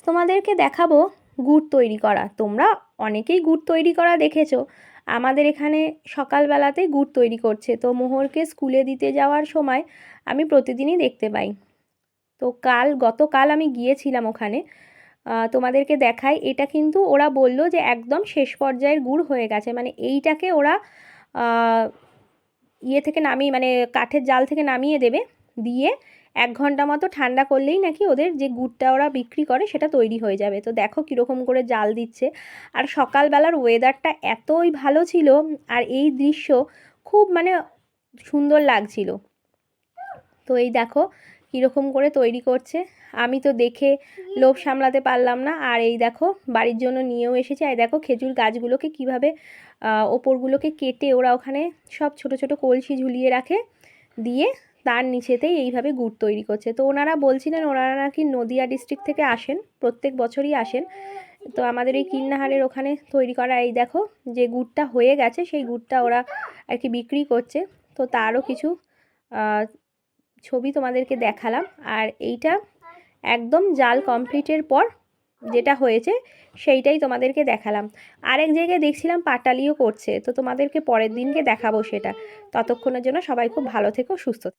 তোমাদেরকে দেখাবো গুড় তৈরি করা। তোমরা অনেকেই গুড় তৈরি করা দেখেছো। আমাদের এখানে সকালবেলাতেই গুড় তৈরি করছে। তো মোহরকে স্কুলে দিতে যাওয়ার সময় আমি প্রতিদিনই দেখতে পাই। তো গতকাল আমি গিয়েছিলাম ওখানে। তোমাদেরকে দেখাই, এটা কিন্তু ওরা বলল যে একদম শেষ পর্যায়ের গুড় হয়ে গেছে, মানে এইটাকে ওরা ইয়ে থেকে নামিয়ে, মানে কাঠের জাল থেকে নামিয়ে দেবে, দিয়ে 1 ঘন্টা মতো ঠান্ডা করলেই নাকি ওদের যে গুড়টা ওরা বিক্রি করে সেটা তৈরি হয়ে যাবে। তো দেখো কীরকম করে জাল দিচ্ছে। আর সকালবেলার ওয়েদারটা এতই ভালো ছিল, আর এই দৃশ্য খুব মানে সুন্দর লাগছিল। তো এই দেখো কীরকম করে তৈরি করছে, আমি তো দেখে লোভ সামলাতে পারলাম না। আর এই দেখো বাড়ির জন্য নিয়েও এসেছে। আর দেখো খেজুর গাছগুলোকে কীভাবে ওপরগুলোকে কেটে ওরা ওখানে সব ছোট ছোট কলসি ঝুলিয়ে রাখে, দিয়ে তার নিচেতেই এইভাবে গুড় তৈরি করছে। তো ওনারা বলছিলেন ওনারা নাকি নদিয়া ডিস্ট্রিক্ট থেকে আসেন, প্রত্যেক বছরই আসেন। তো আমাদের এই কীর্ণাহারের ওখানে তৈরি করা এই দেখো যে গুড়টা হয়ে গেছে সেই গুড়টা ওরা আর কি বিক্রি করছে। তো তারও কিছু ছবি তোমাদেরকে দেখালাম। আর এইটা একদম জাল কমপ্লিটের পর যেটা হয়েছে সেইটাই তোমাদেরকে দেখালাম। আরেক জায়গায় দেখছিলাম পাটালিও করছে, তো তোমাদেরকে পরের দিনকে দেখাবো সেটা। ততক্ষণের জন্য সবাই খুব ভালো থেকো, সুস্থ থেকো।